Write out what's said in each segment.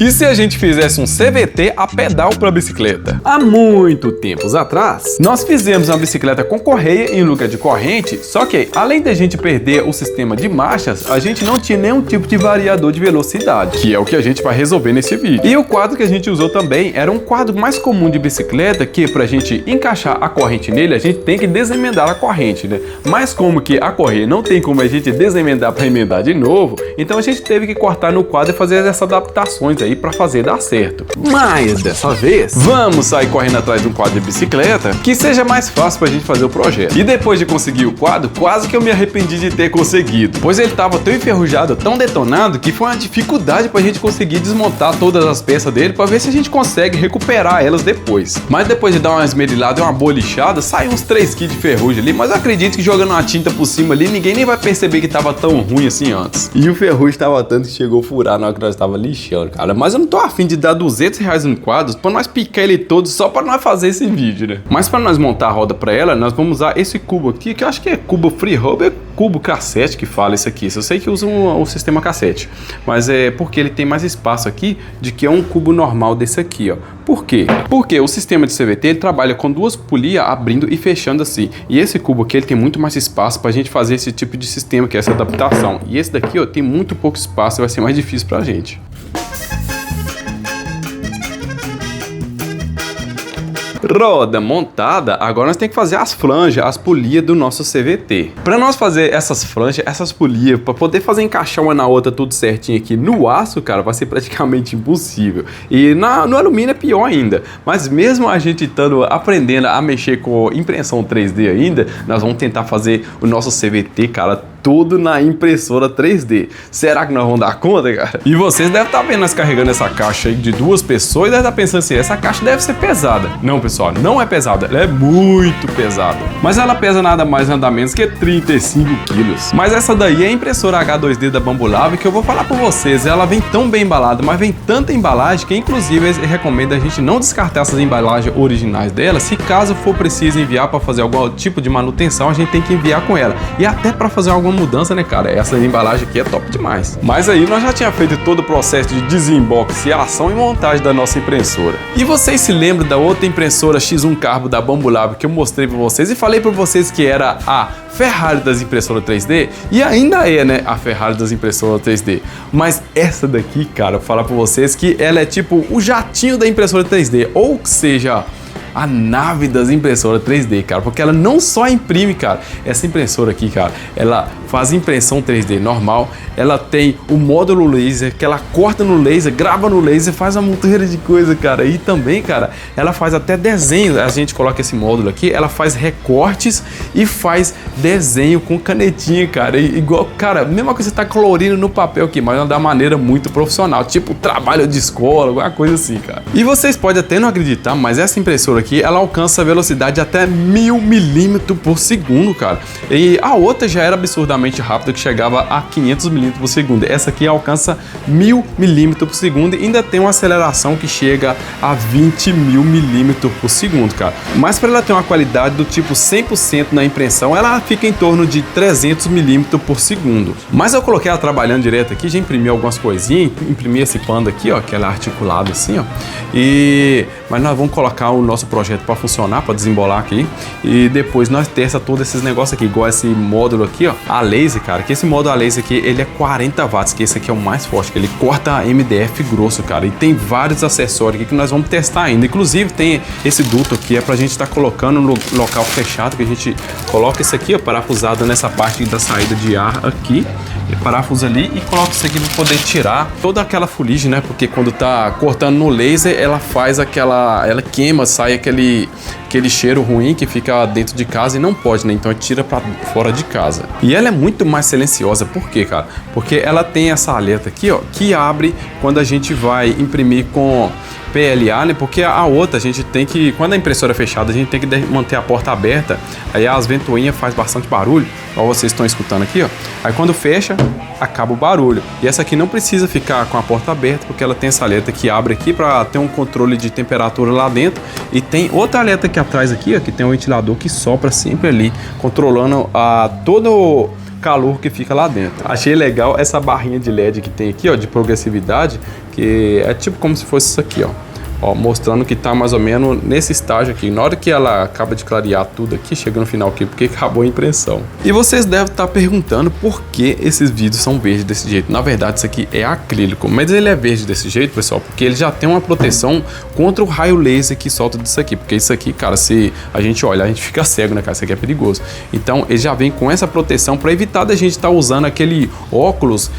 E se a gente fizesse um CVT a pedal para bicicleta? Há muito tempos atrás, nós fizemos uma bicicleta com correia em lugar de corrente, só que além da gente perder o sistema de marchas, a gente não tinha nenhum tipo de variador de velocidade, que é o que a gente vai resolver nesse vídeo. E o quadro que a gente usou também era um quadro mais comum de bicicleta, que pra gente encaixar a corrente nele, a gente tem que desemendar a corrente, né? Mas como que a correia não tem como a gente desemendar para emendar de novo, então a gente teve que cortar no quadro e fazer essas adaptações aí para fazer dar certo. Mas dessa vez, vamos sair correndo atrás de um quadro de bicicleta que seja mais fácil pra gente fazer o projeto. E depois de conseguir o quadro, quase que eu me arrependi de ter conseguido, pois ele tava tão enferrujado, tão detonado, que foi uma dificuldade pra gente conseguir desmontar todas as peças dele pra ver se a gente consegue recuperar elas depois. Mas depois de dar uma esmerilhada e uma boa lixada, saiu uns 3 kg de ferrugem ali, mas eu acredito que jogando uma tinta por cima ali, ninguém nem vai perceber que tava tão ruim assim antes. E o ferrugem tava tanto que chegou a furar na hora que nós tava lixando, cara. Mas eu não tô afim de dar R$200 no quadro pra nós picar ele todo só pra nós fazer esse vídeo, né? Mas pra nós montar a roda pra ela, nós vamos usar esse cubo aqui, que eu acho que é cubo freehub, é cubo cassete que fala isso aqui. Eu sei que usa o sistema cassete, mas é porque ele tem mais espaço aqui de que é um cubo normal desse aqui, ó. Por quê? Porque o sistema de CVT ele trabalha com 2 polias abrindo e fechando assim. E esse cubo aqui ele tem muito mais espaço pra gente fazer esse tipo de sistema, que é essa adaptação. E esse daqui, ó, tem muito pouco espaço e vai ser mais difícil pra gente. Roda montada, agora nós temos que fazer as flanjas, as polias do nosso CVT. Para nós fazer essas flanjas, essas polias, para poder fazer encaixar uma na outra tudo certinho aqui no aço, cara, vai ser praticamente impossível. E no alumínio é pior ainda. Mas mesmo a gente estando aprendendo a mexer com impressão 3D ainda, nós vamos tentar fazer o nosso CVT, cara, tudo na impressora 3D. Será que nós vamos dar conta, cara? E vocês devem estar vendo nós carregando essa caixa aí de 2 pessoas e devem estar pensando assim, essa caixa deve ser pesada. Não, pessoal, não é pesada, ela é muito pesada. Mas ela pesa nada mais nada menos que 35 quilos. Mas essa daí é a impressora H2D da Bambolab, que eu vou falar pra vocês, ela vem tão bem embalada, mas vem tanta embalagem que inclusive eu recomendo a gente não descartar essas embalagens originais dela. Se caso for preciso enviar para fazer algum tipo de manutenção, a gente tem que enviar com ela. E até para fazer alguma mudança, né, cara? Essa embalagem aqui é top demais. Mas aí nós já tinha feito todo o processo de desemboxiação e montagem da nossa impressora. E vocês se lembram da outra impressora X1 Carbo da Bambolab que eu mostrei para vocês e falei para vocês que era a Ferrari das impressoras 3D? E ainda é, né, a Ferrari das impressoras 3D. Mas essa daqui, cara, eu vou falar para vocês que ela é tipo o jatinho da impressora 3D, ou seja, a nave das impressoras 3D, cara, porque ela não só imprime, cara, essa impressora aqui, cara, ela faz impressão 3D normal, ela tem o módulo laser, que ela corta no laser, grava no laser, faz uma montoeira de coisa, cara, e também, cara, ela faz até desenho, a gente coloca esse módulo aqui, ela faz recortes e faz desenho com canetinha, cara, e igual, cara, mesma coisa que você tá colorindo no papel aqui, mas da maneira muito profissional, tipo trabalho de escola, alguma coisa assim, cara. E vocês podem até não acreditar, mas essa impressora aqui, ela alcança a velocidade até 1000 milímetros por segundo, cara. E a outra já era absurdamente rápida, que chegava a 500 milímetros por segundo. Essa aqui alcança 1000 milímetros por segundo e ainda tem uma aceleração que chega a 20 mil milímetros por segundo, cara. Mas para ela ter uma qualidade do tipo 100% na impressão, ela fica em torno de 300 milímetros por segundo. Mas eu coloquei ela trabalhando direto aqui, já imprimi algumas coisinhas, imprimi esse pano aqui, ó, que ela é articulado assim, ó. Mas nós vamos colocar o nosso projeto para funcionar, para desembolar aqui, e depois nós testa todos esses negócios aqui, igual esse módulo aqui, ó, a laser, cara, que esse módulo a laser aqui, ele é 40 watts, que esse aqui é o mais forte, que ele corta MDF grosso, cara, e tem vários acessórios aqui que nós vamos testar ainda, inclusive tem esse duto aqui, é pra gente estar colocando no local fechado, que a gente coloca isso aqui, ó, parafusado nessa parte da saída de ar aqui, parafusa ali e coloca isso aqui para poder tirar toda aquela fuligem, né? Porque quando tá cortando no laser, ela faz ela queima, sai aquele cheiro ruim que fica dentro de casa e não pode, né? Então tira para fora de casa. E ela é muito mais silenciosa, por quê, cara? Porque ela tem essa aleta aqui, ó, que abre quando a gente vai imprimir com PLA, né? Porque a outra a gente tem que, quando a impressora é fechada, a gente tem que manter a porta aberta, aí as ventoinhas faz bastante barulho, igual vocês estão escutando aqui, ó. Aí quando fecha, acaba o barulho. E essa aqui não precisa ficar com a porta aberta, porque ela tem essa aleta que abre aqui para ter um controle de temperatura lá dentro, e tem outra aleta aqui atrás aqui, ó, que tem um ventilador que sopra sempre ali, controlando todo calor que fica lá dentro. Achei legal essa barrinha de LED que tem aqui, ó, de progressividade, que é tipo como se fosse isso aqui, ó. Ó, mostrando que tá mais ou menos nesse estágio aqui. Na hora que ela acaba de clarear tudo aqui, chega no final aqui, porque acabou a impressão. E vocês devem estar perguntando por que esses vidros são verdes desse jeito. Na verdade, isso aqui é acrílico, mas ele é verde desse jeito, pessoal, porque ele já tem uma proteção contra o raio laser que solta disso aqui. Porque isso aqui, cara, se a gente olha, a gente fica cego, né, cara? Isso aqui é perigoso. Então, ele já vem com essa proteção para evitar da gente estar usando aquele óculos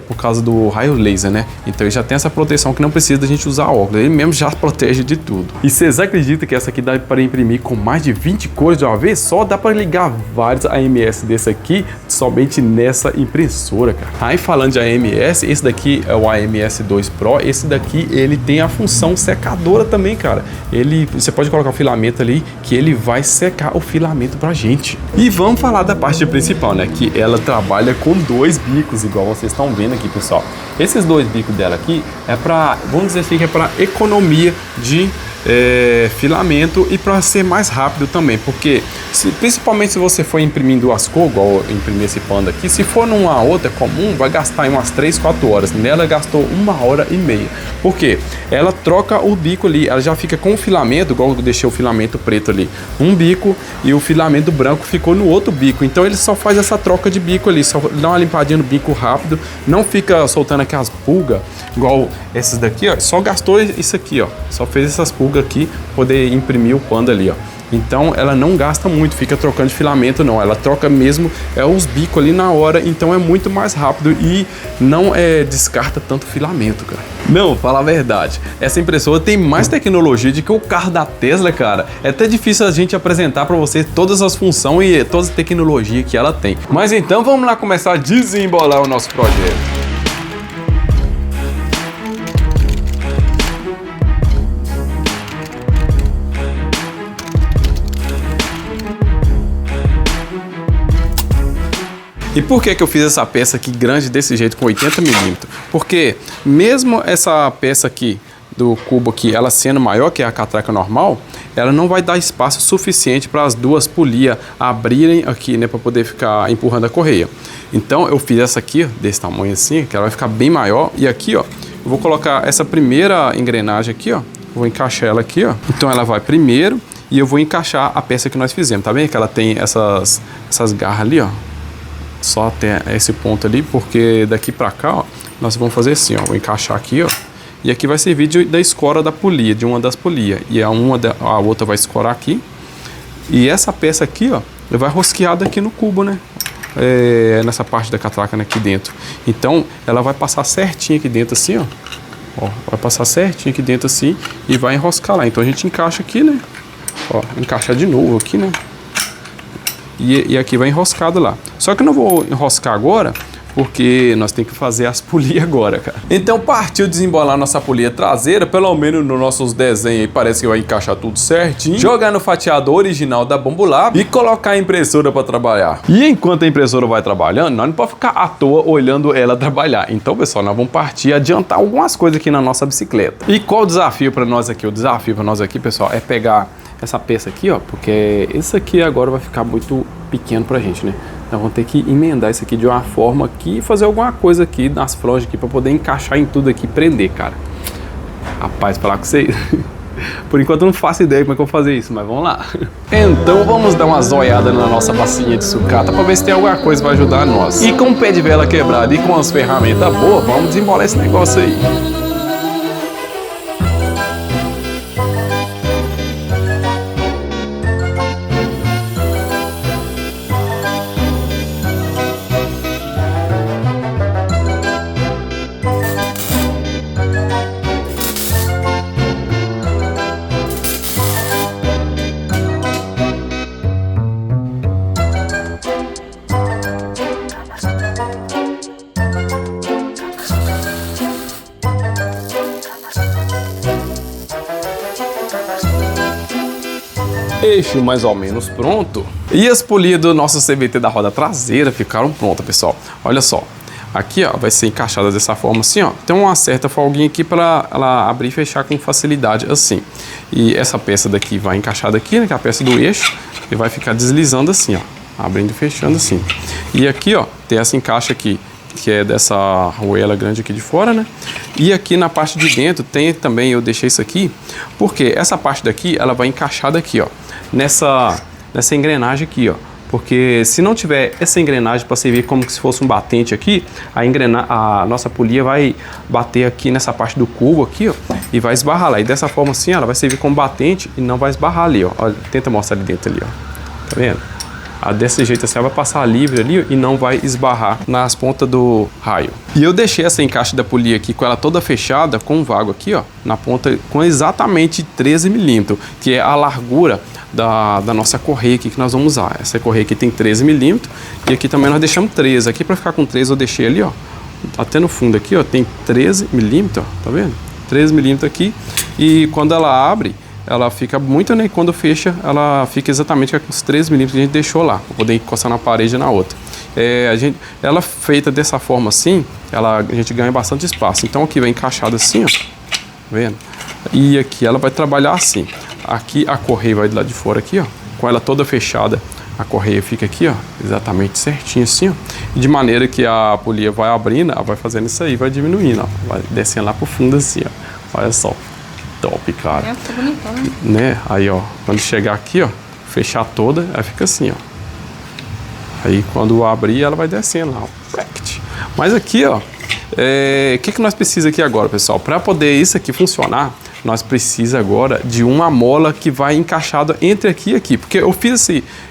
por causa do raio laser, né? Então, ele já tem essa proteção que não precisa da gente usar óculos. Ele mesmo já protege de tudo. E vocês acreditam que essa aqui dá para imprimir com mais de 20 cores de uma vez? Só dá para ligar vários AMS desse aqui somente nessa impressora, cara. Aí falando de AMS, esse daqui é o AMS 2 Pro. Esse daqui ele tem a função secadora também, cara. Você pode colocar o filamento ali que ele vai secar o filamento pra gente. E vamos falar da parte principal, né? Que ela trabalha com 2 bicos, igual vocês estão vendo aqui, pessoal. Esses 2 bicos dela aqui é para, vamos dizer assim, que é para economia de filamento e para ser mais rápido também, porque principalmente se você for imprimir 2 cores, igual eu imprimi esse panda aqui, se for numa outra comum, vai gastar umas 3, 4 horas. Nela gastou 1h30. Por quê? Ela troca o bico ali, ela já fica com o filamento, igual eu deixei o filamento preto ali, um bico, e o filamento branco ficou no outro bico. Então ele só faz essa troca de bico ali, só dá uma limpadinha no bico rápido, não fica soltando aquelas pulgas, igual esses daqui, ó, só gastou isso aqui, ó, só fez essas pulgas aqui, poder imprimir o panda ali, ó. Então ela não gasta muito, fica trocando de filamento não, ela troca mesmo os bicos ali na hora, então é muito mais rápido e não descarta tanto filamento, cara. Não, fala a verdade, essa impressora tem mais tecnologia do que o carro da Tesla, cara. É até difícil a gente apresentar para vocês todas as funções e toda a tecnologia que ela tem. Mas então vamos lá começar a desembolar o nosso projeto. E por que eu fiz essa peça aqui grande desse jeito, com 80 mm? Porque mesmo essa peça aqui, do cubo aqui, ela sendo maior que a catraca normal, ela não vai dar espaço suficiente para as 2 polias abrirem aqui, né, para poder ficar empurrando a correia. Então eu fiz essa aqui, desse tamanho assim, que ela vai ficar bem maior. E aqui, ó, eu vou colocar essa primeira engrenagem aqui, ó, vou encaixar ela aqui, ó. Então ela vai primeiro e eu vou encaixar a peça que nós fizemos, tá vendo? Que ela tem essas garras ali, ó. Só até esse ponto ali, porque daqui pra cá, ó, nós vamos fazer assim, ó, vou encaixar aqui, ó, e aqui vai servir da escora da polia, de uma das polias, e a outra vai escorar aqui, e essa peça aqui, ó, vai rosqueada aqui no cubo, né, nessa parte da catraca, né, aqui dentro. Então, ela vai passar certinho aqui dentro assim, ó, vai passar certinho aqui dentro assim, e vai enroscar lá. Então a gente encaixa aqui, né, ó, encaixar de novo aqui, né. E aqui vai enroscado lá. Só que eu não vou enroscar agora, porque nós temos que fazer as polias agora, cara. Então partiu desembolar nossa polia traseira, pelo menos nos nossos desenhos aí parece que vai encaixar tudo certinho. Jogar no fatiador original da Bambolab e colocar a impressora para trabalhar. E enquanto a impressora vai trabalhando, nós não podemos ficar à toa olhando ela trabalhar. Então, pessoal, nós vamos partir e adiantar algumas coisas aqui na nossa bicicleta. E qual o desafio para nós aqui? O desafio para nós aqui, pessoal, é pegar essa peça aqui, ó, porque esse aqui agora vai ficar muito pequeno pra gente, né? Então vamos ter que emendar isso aqui de uma forma aqui e fazer alguma coisa aqui nas flanges aqui pra poder encaixar em tudo aqui e prender, cara. Rapaz, falar com vocês, por enquanto eu não faço ideia como é que eu vou fazer isso, mas vamos lá. Então vamos dar uma zoiada na nossa bacinha de sucata pra ver se tem alguma coisa que vai ajudar nós. E com o pé de vela quebrado e com as ferramentas boas, vamos desembolar esse negócio aí. Eixo mais ou menos pronto. E as polias do nosso CVT da roda traseira ficaram prontas, pessoal. Olha só, aqui, ó, vai ser encaixada dessa forma assim, ó. Tem uma certa folguinha aqui para ela abrir e fechar com facilidade assim. E essa peça daqui vai encaixada aqui, né, que é a peça do eixo, e vai ficar deslizando assim, ó. Abrindo e fechando assim. E aqui, ó, tem essa encaixe aqui, que é dessa arruela grande aqui de fora, né? E aqui na parte de dentro tem também, eu deixei isso aqui, porque essa parte daqui, ela vai encaixar daqui, ó, nessa engrenagem aqui, ó. Porque se não tiver essa engrenagem para servir como se fosse um batente aqui, a nossa polia vai bater aqui nessa parte do cubo aqui, ó, e vai esbarrar lá. E dessa forma assim, ela vai servir como batente e não vai esbarrar ali, ó. Olha, tenta mostrar ali dentro ali, ó. Tá vendo? Desse jeito assim, ela vai passar livre ali e não vai esbarrar nas pontas do raio. E eu deixei essa encaixe da polia aqui com ela toda fechada, com um vago aqui, ó, na ponta com exatamente 13 milímetros, que é a largura da nossa correia aqui que nós vamos usar. Essa correia aqui tem 13 milímetros e aqui também nós deixamos 13. Aqui para ficar com 13 eu deixei ali, ó, até no fundo aqui, ó, tem 13 milímetros, ó, tá vendo? 13 milímetros aqui, e quando ela abre, ela fica muito, né? E quando fecha, ela fica exatamente com os 13 milímetros que a gente deixou lá, para poder encostar na parede e na outra. Ela feita dessa forma assim, a gente ganha bastante espaço. Então aqui vai encaixado assim, ó, tá vendo? E aqui ela vai trabalhar assim. Aqui a correia vai do lado de fora aqui, ó, com ela toda fechada. A correia fica aqui, ó, exatamente certinho assim, ó. E de maneira que a polia vai abrindo, ela vai fazendo isso aí, vai diminuindo, ó. Vai descendo lá pro fundo assim, ó. Olha só. Top, cara. É, ficou bonitão, né? Aí, ó, quando chegar aqui, ó, fechar toda, ela fica assim, ó. Aí, quando abrir, ela vai descendo lá, ó. Mas aqui, ó, o que nós precisamos aqui agora, pessoal? Para poder isso aqui funcionar, nós precisamos agora de uma mola que vai encaixada entre aqui e aqui. Porque eu fiz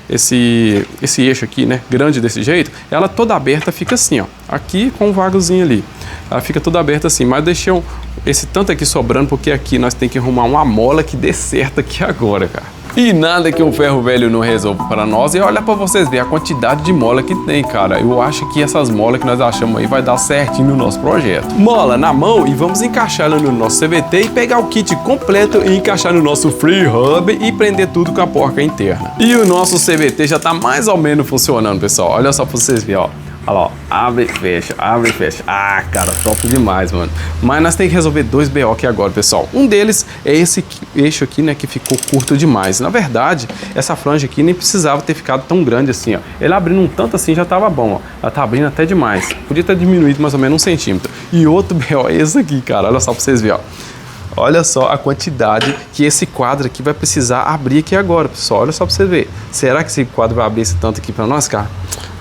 esse eixo aqui, né, grande desse jeito, ela toda aberta fica assim, ó. Aqui com um vagozinho ali. Ela fica toda aberta assim, mas eu deixei esse tanto aqui sobrando, porque aqui nós temos que arrumar uma mola que dê certo aqui agora, cara. E nada que um ferro velho não resolva para nós. E olha para vocês verem a quantidade de mola que tem, cara. Eu acho que essas molas que nós achamos aí vai dar certinho no nosso projeto. Mola na mão e vamos encaixá-la no nosso CVT e pegar o kit completo e encaixar no nosso Free Hub e prender tudo com a porca interna. E o nosso CVT já tá mais ou menos funcionando, pessoal. Olha só para vocês verem, ó. Olha lá, ó, abre e fecha, abre e fecha. Ah, cara, top demais, mano. Mas nós temos que resolver dois BO aqui agora, pessoal. Um deles é esse eixo aqui, né, que ficou curto demais. Na verdade, essa flange aqui nem precisava ter ficado tão grande assim, ó. Ele abrindo um tanto assim já tava bom, ó. Ela tá abrindo até demais. Podia ter diminuído mais ou menos 1 centímetro. E outro BO é esse aqui, cara. Olha só pra vocês verem, ó. Olha só a quantidade que esse quadro aqui vai precisar abrir aqui agora, pessoal. Olha só pra vocês verem. Será que esse quadro vai abrir esse tanto aqui pra nós, cara?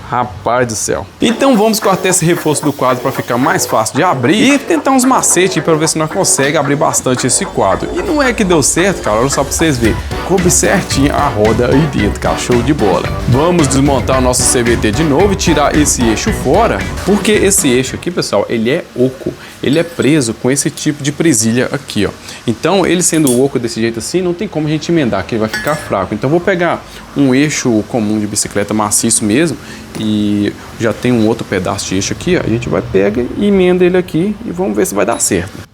Rapaz do céu. Então vamos cortar esse reforço do quadro para ficar mais fácil de abrir e tentar uns macetes para ver se nós conseguimos abrir bastante esse quadro. E não é que deu certo, cara, olha só para vocês verem. Coube certinho a roda aí dentro, cara, show de bola. Vamos desmontar o nosso CVT de novo e tirar esse eixo fora, porque esse eixo aqui, pessoal, ele é oco. Ele é preso com esse tipo de presilha aqui, ó. Então, ele sendo oco desse jeito assim, não tem como a gente emendar, que ele vai ficar fraco. Então, vou pegar um eixo comum de bicicleta maciço mesmo e já tem um outro pedaço de eixo aqui, ó. A gente vai pegar e emenda ele aqui e vamos ver se vai dar certo.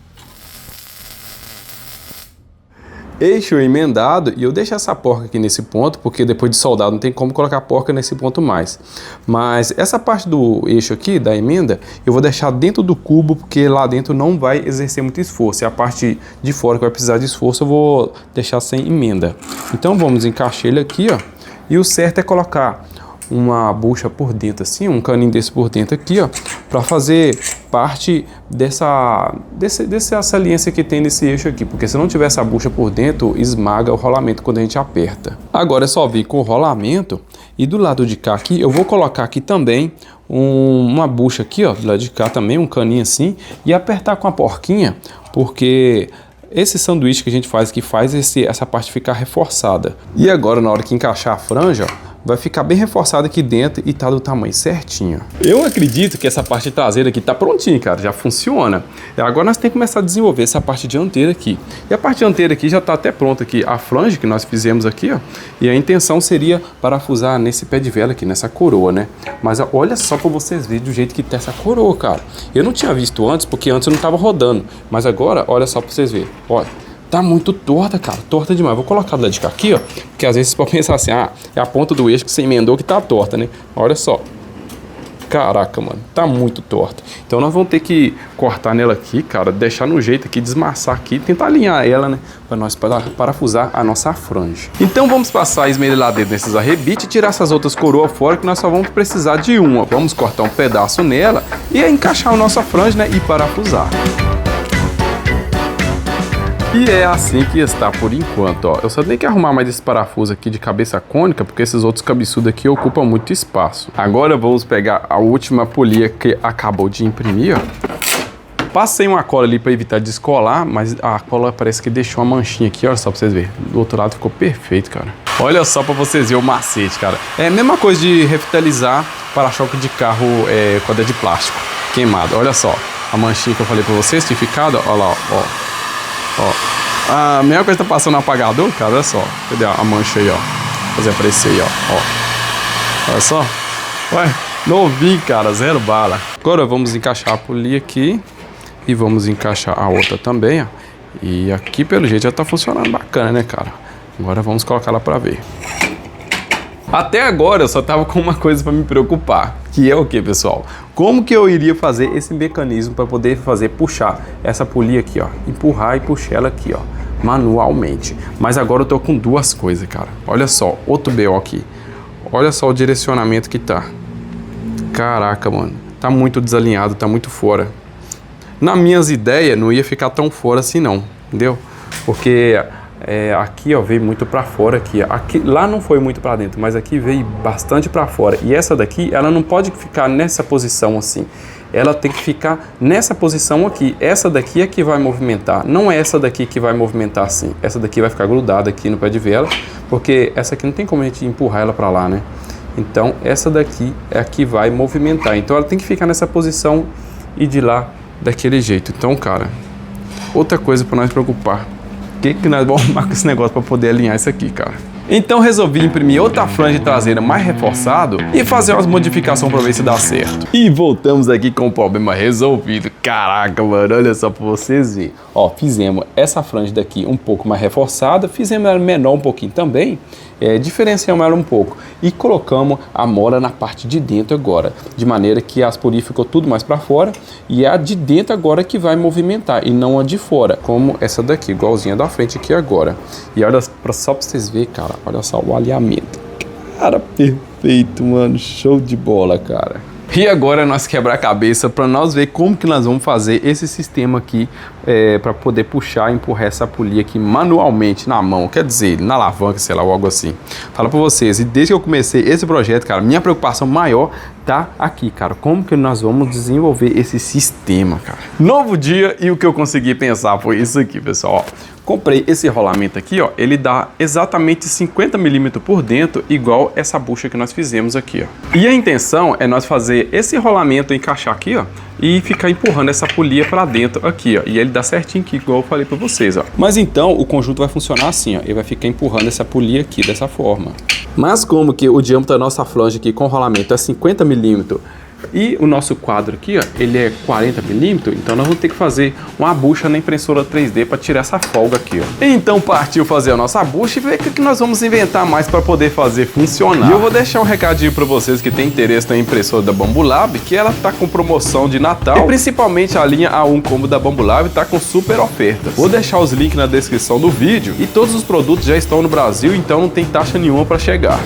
Eixo emendado, e eu deixo essa porca aqui nesse ponto, porque depois de soldado não tem como colocar a porca nesse ponto mais. Mas essa parte do eixo aqui, da emenda, eu vou deixar dentro do cubo, porque lá dentro não vai exercer muito esforço. E a parte de fora que vai precisar de esforço, eu vou deixar sem emenda. Então vamos encaixar ele aqui, ó. E o certo é colocar uma bucha por dentro assim, um caninho desse por dentro aqui, ó, para fazer parte dessa saliência que tem nesse eixo aqui, porque se não tiver essa bucha por dentro, esmaga o rolamento quando a gente aperta. Agora é só vir com o rolamento e do lado de cá aqui, eu vou colocar aqui também uma bucha aqui, ó, do lado de cá também, um caninho assim, e apertar com a porquinha, porque esse sanduíche que a gente faz aqui faz essa parte ficar reforçada. E agora na hora que encaixar a franja, ó, vai ficar bem reforçado aqui dentro e tá do tamanho certinho. Eu acredito que essa parte traseira aqui tá prontinha, cara, já funciona. Agora nós temos que começar a desenvolver essa parte dianteira aqui. E a parte dianteira aqui já tá até pronta aqui, a flange que nós fizemos aqui, ó. E a intenção seria parafusar nesse pé de vela aqui, nessa coroa, né? Mas olha só pra vocês verem do jeito que tá essa coroa, cara. Eu não tinha visto antes, porque antes eu não tava rodando. Mas agora, olha só pra vocês verem, olha. Tá muito torta, cara, torta demais. Vou colocar do lado de cá aqui, ó, porque às vezes você pode pensar assim, ah, é a ponta do eixo que você emendou que tá torta, né? Olha só. Caraca, mano, tá muito torta. Então nós vamos ter que cortar nela aqui, cara, deixar no jeito aqui, desmassar aqui, tentar alinhar ela, né, para nós parafusar a nossa franja. Então vamos passar a esmerilhadeira nesses arrebites e tirar essas outras coroas fora, que nós só vamos precisar de uma. Vamos cortar um pedaço nela e encaixar a nossa franja, né, e parafusar. E é assim que está por enquanto, ó. Eu só tenho que arrumar mais esse parafuso aqui de cabeça cônica, porque esses outros cabeçudos aqui ocupam muito espaço. Agora vamos pegar a última polia que acabou de imprimir, ó. Passei uma cola ali para evitar descolar, mas a cola parece que deixou uma manchinha aqui, olha só para vocês verem. Do outro lado ficou perfeito, cara. Olha só para vocês verem o macete, cara. É a mesma coisa de revitalizar para-choque de carro quando é de plástico, queimado. Olha só, a manchinha que eu falei para vocês, certificada, olha lá, ó. Ó, a mesma coisa tá passando no apagador, cara, olha só. Cadê a mancha aí, ó? Vou fazer aparecer aí, ó. Olha só. Ué, novinho, cara, 0 bala. Agora vamos encaixar a polia aqui. E vamos encaixar a outra também, ó. E aqui, pelo jeito, já tá funcionando bacana, né, cara? Agora vamos colocar ela pra ver. Até agora eu só tava com uma coisa para me preocupar, que é o que, pessoal? Como que eu iria fazer esse mecanismo para poder puxar essa polia aqui, ó, empurrar e puxar ela aqui, ó, manualmente. Mas agora eu tô com duas coisas, cara. Olha só, outro BO aqui. Olha só o direcionamento que tá. Caraca, mano, tá muito desalinhado, tá muito fora. Na minhas ideias não ia ficar tão fora assim não, entendeu? Porque aqui, ó, veio muito para fora aqui. Lá não foi muito para dentro, mas aqui veio bastante para fora. E essa daqui, ela não pode ficar nessa posição assim. Ela tem que ficar nessa posição aqui. Essa daqui é que vai movimentar. Não é essa daqui que vai movimentar assim. Essa daqui vai ficar grudada aqui no pé de vela, porque essa aqui não tem como a gente empurrar ela para lá, né? Então essa daqui é a que vai movimentar. Então ela tem que ficar nessa posição e de lá daquele jeito. Então, cara, outra coisa para nós preocupar. O que nós vamos arrumar com esse negócio para poder alinhar isso aqui, cara? Então resolvi imprimir outra flange traseira mais reforçado e fazer umas modificações para ver se dá certo. E voltamos aqui com o problema resolvido. Caraca, mano, olha só para vocês verem. Ó, fizemos essa flange daqui um pouco mais reforçada, fizemos ela menor um pouquinho também, diferenciamos ela um pouco e colocamos a mola na parte de dentro agora, de maneira que as polias ficou tudo mais para fora e é a de dentro agora que vai movimentar e não a de fora, como essa daqui, igualzinha da frente aqui agora. E olha só para vocês verem, cara, olha só o alinhamento. Cara, perfeito, mano, show de bola, cara. E agora nós quebrar a cabeça para nós ver como que nós vamos fazer esse sistema aqui para poder puxar e empurrar essa polia aqui manualmente na mão, quer dizer, na alavanca, sei lá, ou algo assim. Fala para vocês, e desde que eu comecei esse projeto, cara, minha preocupação maior tá aqui, cara, como que nós vamos desenvolver esse sistema, cara. Novo dia e o que eu consegui pensar foi isso aqui, pessoal, ó. Comprei esse rolamento aqui, ó, ele dá exatamente 50 milímetros por dentro, igual essa bucha que nós fizemos aqui, ó. E a intenção é nós fazer esse rolamento encaixar aqui, ó, e ficar empurrando essa polia para dentro aqui, ó. E ele dá certinho aqui, igual eu falei para vocês, ó. Mas então o conjunto vai funcionar assim, ó, ele vai ficar empurrando essa polia aqui dessa forma. Mas como que o diâmetro da nossa flange aqui com rolamento é 50 milímetros, e o nosso quadro aqui, ó, ele é 40 milímetros, então nós vamos ter que fazer uma bucha na impressora 3D para tirar essa folga aqui, ó. Então partiu fazer a nossa bucha e ver o que nós vamos inventar mais para poder fazer funcionar. E eu vou deixar um recadinho para vocês que tem interesse na impressora da Bambolab, que ela tá com promoção de Natal, e principalmente a linha A1 Combo da Bambolab tá com super ofertas. Vou deixar os links na descrição do vídeo e todos os produtos já estão no Brasil, então não tem taxa nenhuma para chegar.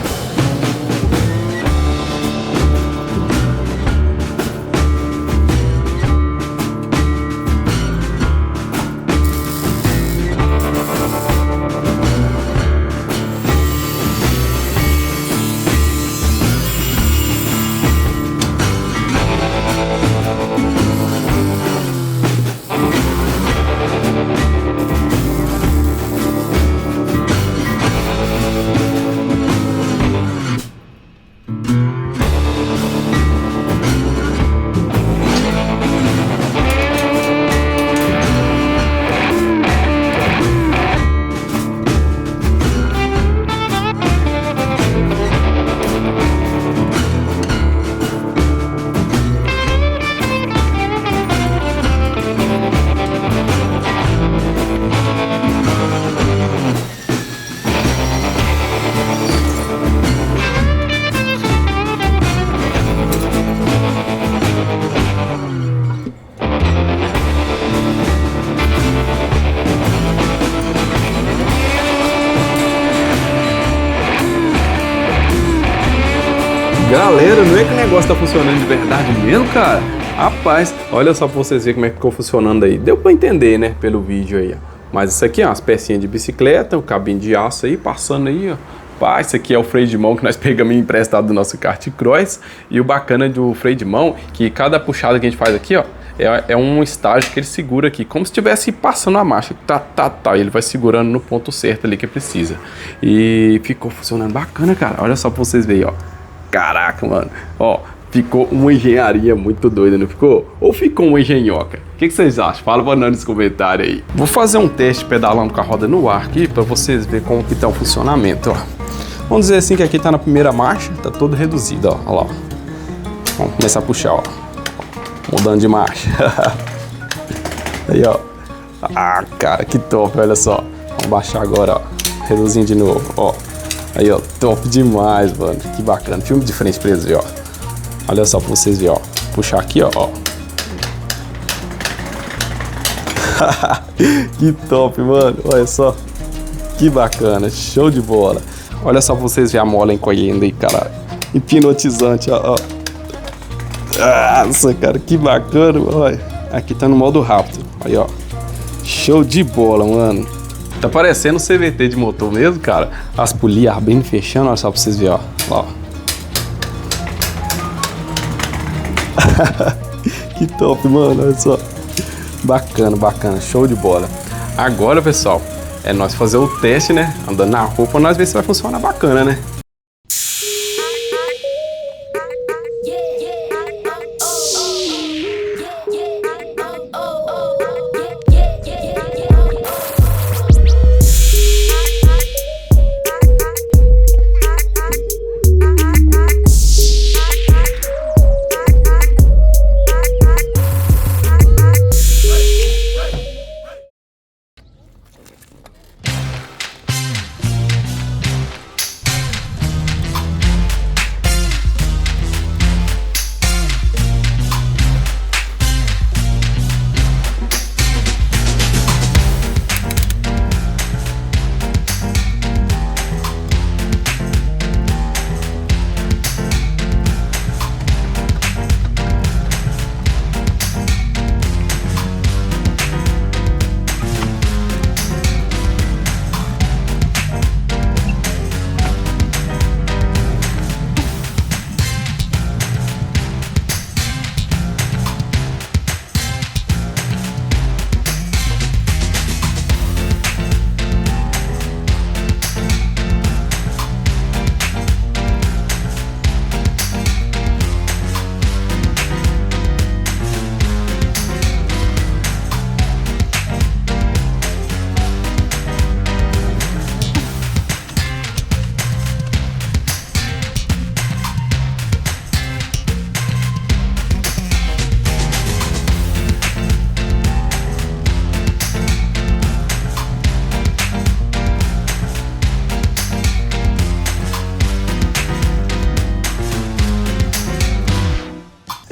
Galera, não é que o negócio tá funcionando de verdade mesmo, cara? Rapaz, olha só pra vocês verem como é que ficou funcionando aí. Deu pra entender, né, pelo vídeo aí, ó. Mas isso aqui, ó, as pecinhas de bicicleta, o cabinho de aço aí, passando aí, ó. Pá, isso aqui é o freio de mão que nós pegamos emprestado do nosso kart cross. E o bacana do freio de mão, que cada puxada que a gente faz aqui, ó, é um estágio que ele segura aqui, como se estivesse passando a marcha. Tá. Ele vai segurando no ponto certo ali que precisa. E ficou funcionando bacana, cara. Olha só pra vocês verem, ó. Caraca, mano. Ó, ficou uma engenharia muito doida, não ficou? Ou ficou uma engenhoca? O que vocês acham? Fala pra nós nos comentários aí. Vou fazer um teste pedalando com a roda no ar aqui, pra vocês verem como que tá o funcionamento, ó. Vamos dizer assim que aqui tá na primeira marcha, tá todo reduzido, ó. Olha lá, ó. Vamos começar a puxar, ó. Mudando de marcha. Aí, ó. Ah, cara, que top, olha só. Vamos baixar agora, ó. Reduzindo de novo, ó. Aí, ó, top demais, mano. Que bacana. Filme de frente pra eles, ó. Olha só pra vocês verem, ó. Puxar aqui, ó. Que top, mano. Olha só. Que bacana. Show de bola. Olha só pra vocês verem a mola encolhendo aí, cara. Hipnotizante, ó. Nossa, cara, que bacana. Olha. Aqui tá no modo rápido. Aí, ó. Show de bola, mano. Tá parecendo um CVT de motor mesmo, cara. As polias bem fechando, olha só pra vocês verem, ó. Que top, mano, olha só. Bacana, show de bola. Agora, pessoal, é nós fazer o teste, né? Andando na rua pra nós ver se vai funcionar bacana, né?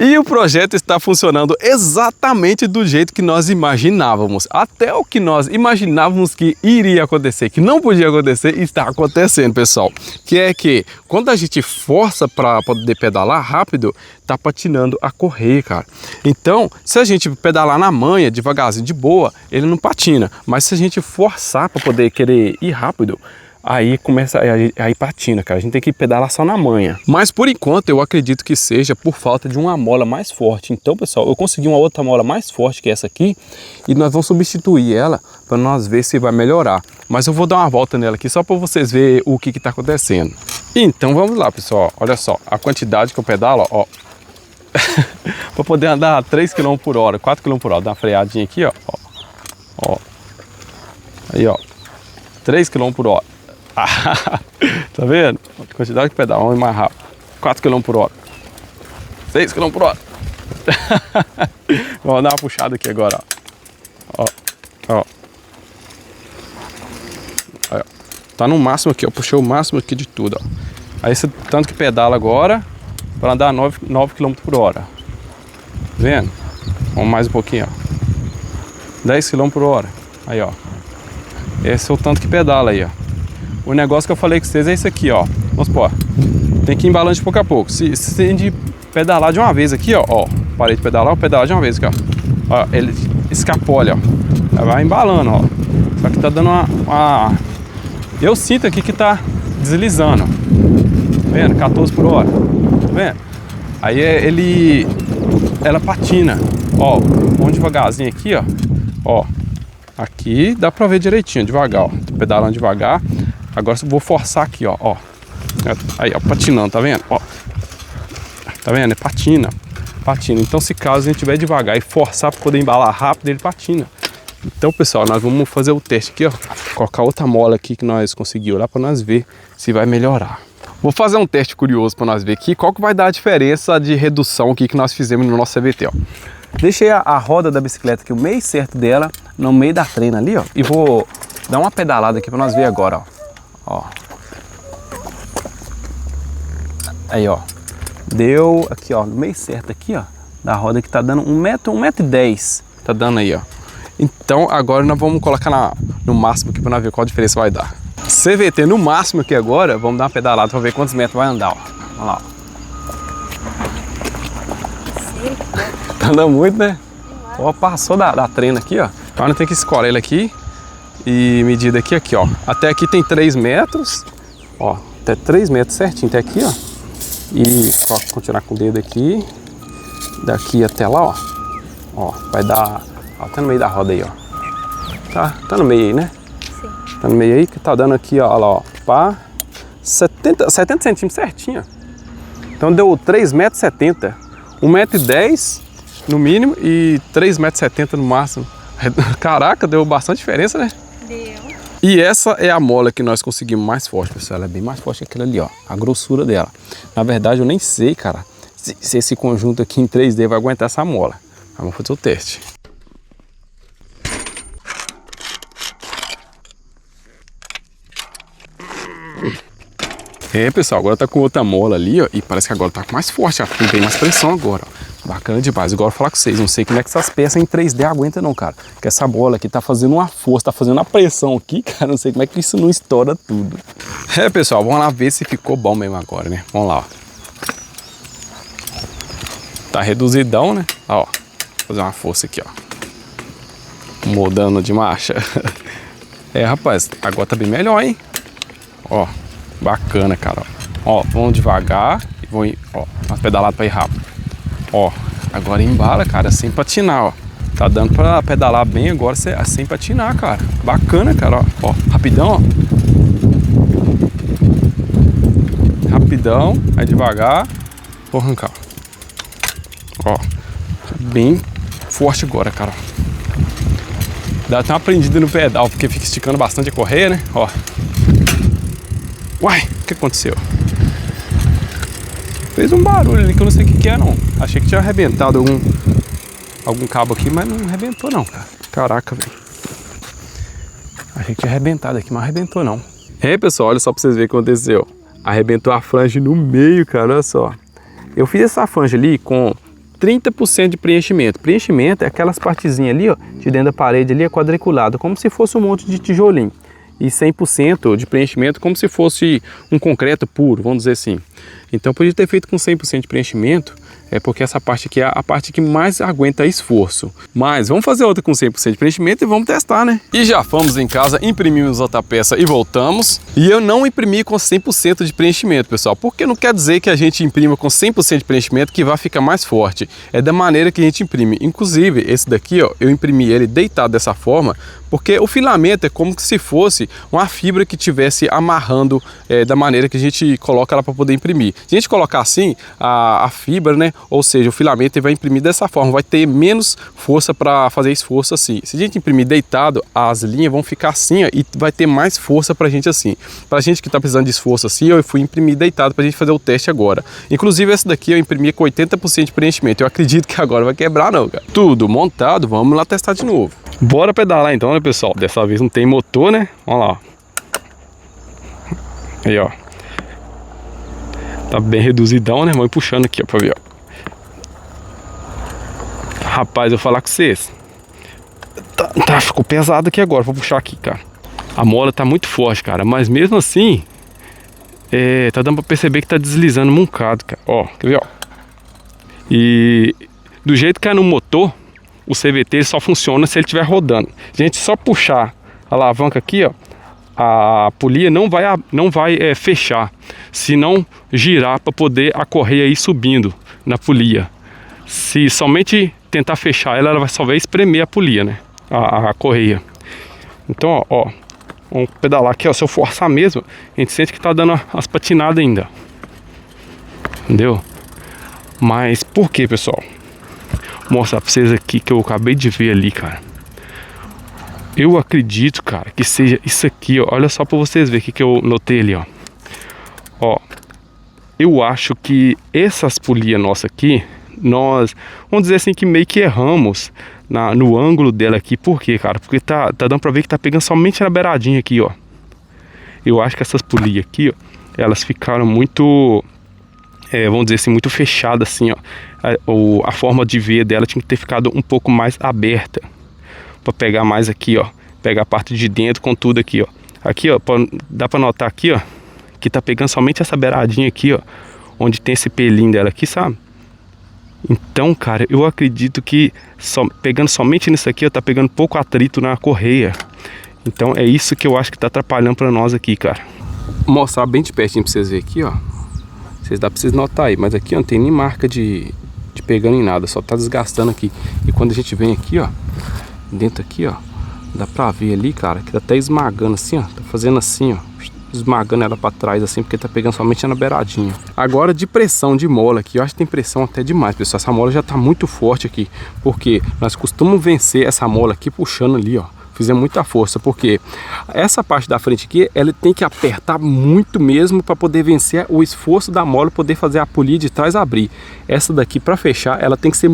E o projeto está funcionando exatamente do jeito que nós imaginávamos. Até o que nós imaginávamos que iria acontecer, que não podia acontecer, está acontecendo, pessoal. Que é que quando a gente força para poder pedalar rápido, tá patinando a correr, cara. Então, se a gente pedalar na manha, devagarzinho, de boa, ele não patina. Mas se a gente forçar para poder querer ir rápido, aí começa, aí patina, cara. A gente tem que pedalar só na manha. Mas por enquanto eu acredito que seja por falta de uma mola mais forte. Então, pessoal, eu consegui uma outra mola mais forte que essa aqui e nós vamos substituir ela para nós ver se vai melhorar. Mas eu vou dar uma volta nela aqui só para vocês verem o que está acontecendo. Então vamos lá, pessoal. Olha só a quantidade que eu pedalo, ó. Para poder andar 3 km por hora, 4 km por hora. Dá uma freadinha aqui, ó. Aí, ó. 3 km por hora. Tá vendo? A quantidade de pedal, vamos ir mais rápido. 4 km por hora. 6 km por hora. Vamos dar uma puxada aqui agora, ó. Ó. Aí, ó. Tá no máximo aqui, ó. Puxei o máximo aqui de tudo, ó. Aí você tanto que pedala agora para andar 9 km por hora. Tá vendo? Vamos mais um pouquinho, ó. 10 km por hora. Aí, ó. Esse é o tanto que pedala aí, ó. O negócio que eu falei com vocês é esse aqui, ó. Vamos supor. Tem que ir embalando de pouco a pouco. Se tem de pedalar de uma vez aqui, ó. Parei de pedalar, vou pedalar de uma vez aqui, ó. Ele escapole, ó. Vai embalando, ó. Só que tá dando uma... Eu sinto aqui que tá deslizando. Tá vendo? 14 por hora. Tá vendo? Aí ela patina. Ó, vamos devagarzinho aqui, ó. Ó. Aqui dá pra ver direitinho, devagar, ó. Tô pedalando devagar. Agora eu vou forçar aqui, ó. Aí, ó, patinando, tá vendo? Ó. Tá vendo? Patina. Então, se caso a gente tiver devagar e forçar para poder embalar rápido, ele patina. Então, pessoal, nós vamos fazer o teste aqui, ó. Colocar outra mola aqui que nós conseguimos lá para nós ver se vai melhorar. Vou fazer um teste curioso para nós ver aqui qual que vai dar a diferença de redução aqui que nós fizemos no nosso CVT, ó. Deixei a roda da bicicleta aqui, o meio certo dela, no meio da trena ali, ó. E vou dar uma pedalada aqui para nós ver agora, ó. Aí, ó. Deu aqui, ó, no meio certo aqui, ó, da roda que tá dando 1,10 m. Tá dando aí, ó. Então, agora nós vamos colocar no máximo aqui pra nós ver qual a diferença vai dar. CVT no máximo aqui agora, vamos dar uma pedalada pra ver quantos metros vai andar, ó. Vamos lá, ó. Tá andando muito, né? Ó, passou da trena aqui, ó. Agora tem que escorar ele aqui e medir daqui, ó. Até aqui tem 3 metros, ó. Até 3 metros certinho, até aqui, ó. E continuar com o dedo aqui, daqui até lá, ó, vai dar, ó, tá no meio da roda aí, ó, tá no meio aí, né? Sim. Tá no meio aí, que tá dando aqui, ó, lá, ó, pá, 70 centímetros certinho, então deu 3,70 m, 1,10 m no mínimo e 3,70 m no máximo. Caraca, deu bastante diferença, né? Deu. E essa é a mola que nós conseguimos mais forte, pessoal. Ela é bem mais forte que aquela ali, ó. A grossura dela. Na verdade, eu nem sei, cara, se esse conjunto aqui em 3D vai aguentar essa mola. Vamos fazer o teste. Pessoal, agora tá com outra mola ali, ó. E parece que agora tá mais forte, ó. Tem mais pressão agora, ó. Bacana demais. Agora eu vou falar com vocês, não sei como é que essas peças em 3D aguentam não, cara. Porque essa bola aqui tá fazendo uma força, tá fazendo uma pressão aqui, cara. Não sei como é que isso não estoura tudo. Pessoal, vamos lá ver se ficou bom mesmo agora, né? Vamos lá, ó. Tá reduzidão, né? Ó, vou fazer uma força aqui, ó. Mudando de marcha. Rapaz, agora tá bem melhor, hein? Ó, bacana, cara. Ó, vamos devagar e vamos, ó, uma pedalada pra ir rápido. Ó, agora embala, cara, sem patinar, ó. Tá dando pra pedalar bem agora sem patinar, cara. Bacana, cara, ó. Rapidão, ó. Rapidão, aí devagar. Vou arrancar. Ó, bem forte agora, cara. Dá até uma prendida no pedal, porque fica esticando bastante a correia, né? Ó. Uai, o que aconteceu? Fez um barulho ali que eu não sei o que é, não. Achei que tinha arrebentado algum cabo aqui, mas não arrebentou não, cara. Caraca, velho. Achei que tinha arrebentado aqui, mas arrebentou não. Pessoal, olha só pra vocês verem o que aconteceu. Arrebentou a flange no meio, cara, olha só. Eu fiz essa flange ali com 30% de preenchimento. Preenchimento é aquelas partezinhas ali, ó, de dentro da parede ali, é quadriculado, como se fosse um monte de tijolinho. E 100% de preenchimento como se fosse um concreto puro, vamos dizer assim. Então podia ter feito com 100% de preenchimento, porque essa parte aqui é a parte que mais aguenta esforço. Mas vamos fazer outra com 100% de preenchimento e vamos testar, né? E já fomos em casa, imprimimos outra peça e voltamos. E eu não imprimi com 100% de preenchimento, pessoal, porque não quer dizer que a gente imprima com 100% de preenchimento que vai ficar mais forte. É da maneira que a gente imprime. Inclusive, esse daqui, ó, eu imprimi ele deitado dessa forma, porque o filamento é como se fosse uma fibra que estivesse amarrando da maneira que a gente coloca ela para poder imprimir. Se a gente colocar assim, a fibra, né, ou seja, o filamento ele vai imprimir dessa forma, vai ter menos força para fazer esforço assim. Se a gente imprimir deitado, as linhas vão ficar assim, ó, e vai ter mais força pra gente assim. Pra gente que tá precisando de esforço assim, eu fui imprimir deitado pra gente fazer o teste agora. Inclusive esse daqui eu imprimi com 80% de preenchimento. Eu acredito que agora vai quebrar não, cara. Tudo montado, vamos lá testar de novo. Bora pedalar então, né, pessoal? Dessa vez não tem motor, né? Olha lá. Aí, ó. Tá bem reduzidão, né? Vamos puxando aqui, ó, pra ver, ó. Rapaz, eu vou falar com vocês. Ficou pesado aqui agora. Vou puxar aqui, cara. A mola tá muito forte, cara. Mas mesmo assim, tá dando pra perceber que tá deslizando um bocado, cara. Ó, quer ver, ó. E do jeito que é no motor, o CVT ele só funciona se ele estiver rodando. A gente só puxar a alavanca aqui, ó, a polia não vai fechar, se não girar para poder a correia ir subindo na polia. Se somente tentar fechar ela, ela só vai espremer a polia, né? A correia. Então, ó, vamos pedalar aqui, ó. Se eu forçar mesmo, a gente sente que tá dando as patinadas ainda. Entendeu? Mas por que, pessoal? Vou mostrar pra vocês aqui que eu acabei de ver ali, cara. Eu acredito, cara, que seja isso aqui, ó. Olha só pra vocês verem o que eu notei ali, ó. Ó, eu acho que essas polias nossas aqui, nós, vamos dizer assim, que meio que erramos no ângulo dela aqui. Por quê, cara? Porque tá dando pra ver que tá pegando somente na beiradinha aqui, ó. Eu acho que essas polias aqui, ó, elas ficaram muito, vamos dizer assim, muito fechadas assim, ó. A forma de ver dela tinha que ter ficado um pouco mais aberta, pra pegar mais aqui, ó. Pegar a parte de dentro com tudo aqui, ó. Aqui, ó, dá pra notar aqui, ó, que tá pegando somente essa beiradinha aqui, ó, onde tem esse pelinho dela aqui, sabe? Então, cara, eu acredito que pegando somente nisso aqui, ó, tá pegando pouco atrito na correia. Então é isso que eu acho que tá atrapalhando pra nós aqui, cara. Vou mostrar bem de pertinho pra vocês verem aqui, ó. Dá pra vocês notar aí, mas aqui ó, não tem nem marca de pegando em nada, só tá desgastando aqui. E quando a gente vem aqui, ó, dentro aqui, ó, dá pra ver ali, cara, que tá até esmagando assim, ó. Tá fazendo assim, ó, esmagando ela pra trás assim, porque tá pegando somente na beiradinha. Agora de pressão de mola aqui, eu acho que tem pressão até demais, pessoal. Essa mola já tá muito forte aqui, porque nós costumamos vencer essa mola aqui puxando ali, ó. Fizemos muita força, porque essa parte da frente aqui, ela tem que apertar muito mesmo para poder vencer o esforço da mola, poder fazer a polia de trás abrir. Essa daqui, para fechar, ela tem que ser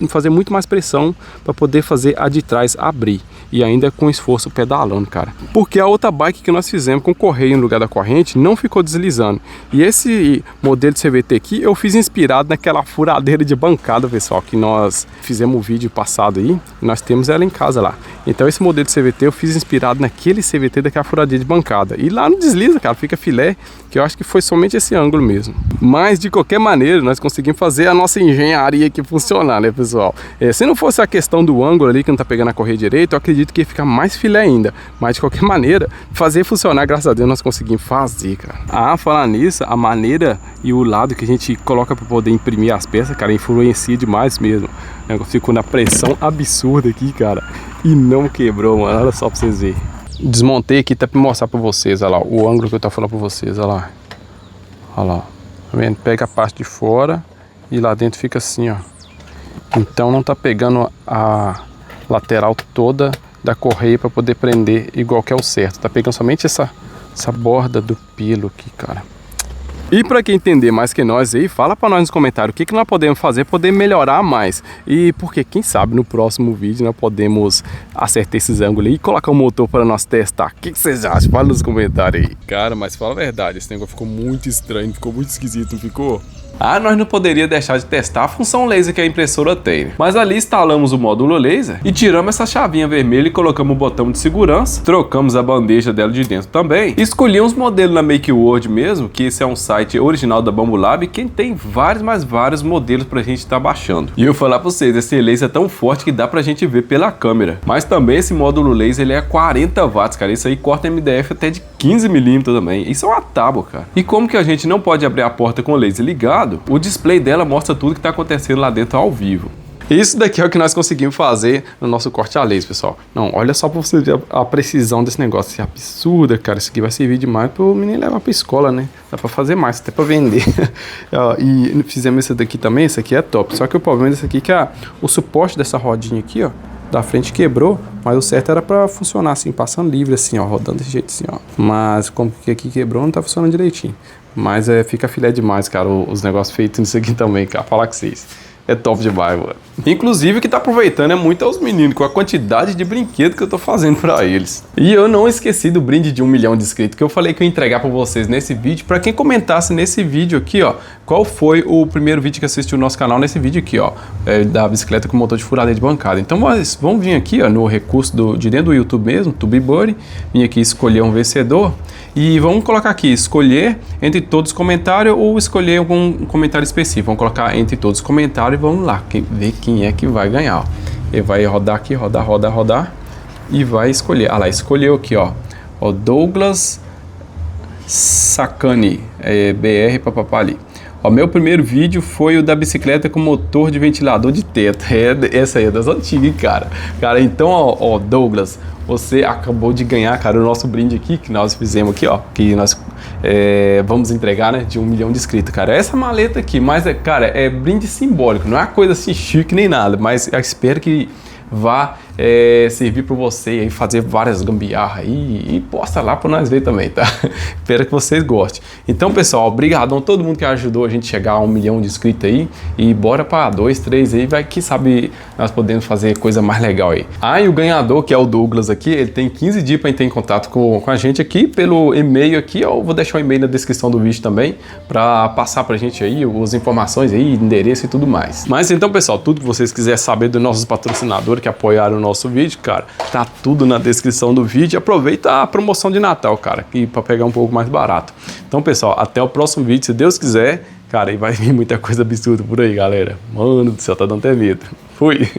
fazer muito mais pressão para poder fazer a de trás abrir. E ainda com esforço pedalando, cara. Porque a outra bike que nós fizemos com correia no lugar da corrente não ficou deslizando. E esse modelo de CVT aqui, eu fiz inspirado naquela furadeira de bancada, pessoal, que nós fizemos o vídeo passado aí. Nós temos ela em casa lá. Então esse modelo de CVT eu fiz inspirado naquele CVT daquela furadeira de bancada. E lá não desliza, cara, fica filé, que eu acho que foi somente esse ângulo mesmo. Mas de qualquer maneira, nós conseguimos fazer a nossa engenharia aqui funcionar, né, pessoal? Se não fosse a questão do ângulo ali, que não tá pegando a correia direito, eu acredito que ia ficar mais filé ainda. Mas de qualquer maneira, fazer funcionar, graças a Deus, nós conseguimos fazer, cara. Ah, falar nisso, a maneira e o lado que a gente coloca para poder imprimir as peças, cara, influencia demais mesmo. Ficou na pressão absurda aqui, cara. E não quebrou, mano. Olha só pra vocês verem. Desmontei aqui até pra mostrar pra vocês, olha lá, o ângulo que eu tô falando pra vocês, olha lá. Olha lá. Tá vendo? Pega a parte de fora e lá dentro fica assim, ó. Então não tá pegando a lateral toda da correia pra poder prender igual que é o certo. Tá pegando somente essa borda do pelo aqui, cara. E para quem entender mais que nós aí, fala para nós nos comentários o que nós podemos fazer para poder melhorar mais. E porque quem sabe no próximo vídeo nós podemos acertar esses ângulos aí e colocar o motor para nós testar. O que vocês acham? Fala nos comentários aí. Cara, mas fala a verdade, esse negócio ficou muito estranho, ficou muito esquisito, não ficou? Ah, nós não poderíamos deixar de testar a função laser que a impressora tem. Mas ali instalamos o módulo laser e tiramos essa chavinha vermelha e colocamos o botão de segurança. Trocamos a bandeja dela de dentro também. Escolhi uns modelos na MakeWord mesmo, que esse é um site original da Bambolab, que tem vários modelos pra gente estar baixando. E eu vou falar pra vocês, esse laser é tão forte que dá pra gente ver pela câmera. Mas também esse módulo laser, ele é 40 watts, cara. Isso aí corta MDF até de 15 milímetros também. Isso é uma tábua, cara. E como que a gente não pode abrir a porta com o laser ligado, o display dela mostra tudo que está acontecendo lá dentro ao vivo. Isso daqui é o que nós conseguimos fazer no nosso corte a laser, pessoal. Não, olha só para você ver a precisão desse negócio. Isso é absurda, cara. Isso aqui vai servir demais para o menino levar para escola, né? Dá para fazer mais, até para vender. E fizemos esse daqui também. Esse aqui é top. Só que o problema desse aqui é que o suporte dessa rodinha aqui, ó, da frente quebrou, mas o certo era para funcionar assim, passando livre assim, ó, rodando desse jeito assim, ó. Mas como que aqui quebrou, não tá funcionando direitinho. Mas fica filé demais, cara, os negócios feitos nisso aqui também, cara, falar com vocês. É top demais, mano. Inclusive, o que tá aproveitando é muito aos meninos, com a quantidade de brinquedo que eu tô fazendo pra eles. E eu não esqueci do brinde de 1 milhão de inscritos, que eu falei que eu ia entregar pra vocês nesse vídeo, pra quem comentasse nesse vídeo aqui, ó, qual foi o primeiro vídeo que assistiu o nosso canal nesse vídeo aqui, ó, da bicicleta com motor de furadeira de bancada. Então, vamos vir aqui, ó, no recurso de dentro do YouTube mesmo, TubeBuddy, vir aqui escolher um vencedor. E vamos colocar aqui, escolher entre todos os comentários ou escolher algum comentário específico. Vamos colocar entre todos os comentários e vamos lá, ver quem é que vai ganhar. Ó. Ele vai rodar aqui, rodar e vai escolher. Ah lá, escolheu aqui, ó. O Douglas Sacani, BR papapá ali. O meu primeiro vídeo foi o da bicicleta com motor de ventilador de teto. Essa aí é das antigas, cara. Cara, então, ó, Douglas, você acabou de ganhar, cara, o nosso brinde aqui, que nós fizemos aqui, ó, que nós vamos entregar, né, de 1 milhão de inscritos, cara. Essa maleta aqui, mas, cara, é brinde simbólico, não é uma coisa assim chique nem nada, mas eu espero que vá servir para você aí, fazer várias gambiarras aí e posta lá para nós ver também, tá? Espero que vocês gostem. Então, pessoal, obrigadão a todo mundo que ajudou a gente chegar a 1 milhão de inscritos aí e bora para 2, 3 aí, vai que sabe nós podemos fazer coisa mais legal aí. Ah, e o ganhador, que é o Douglas aqui, ele tem 15 dias para entrar em contato com a gente aqui pelo e-mail aqui, eu vou deixar o e-mail na descrição do vídeo também para passar pra gente aí as informações aí, endereço e tudo mais. Mas então, pessoal, tudo que vocês quiserem saber dos nossos patrocinadores que apoiaram o nosso vídeo, cara, tá tudo na descrição do vídeo. Aproveita a promoção de Natal, cara, aqui para pegar um pouco mais barato. Então, pessoal, até o próximo vídeo, se Deus quiser, cara, e vai vir muita coisa absurda por aí, galera. Mano do céu, tá dando até medo. Fui!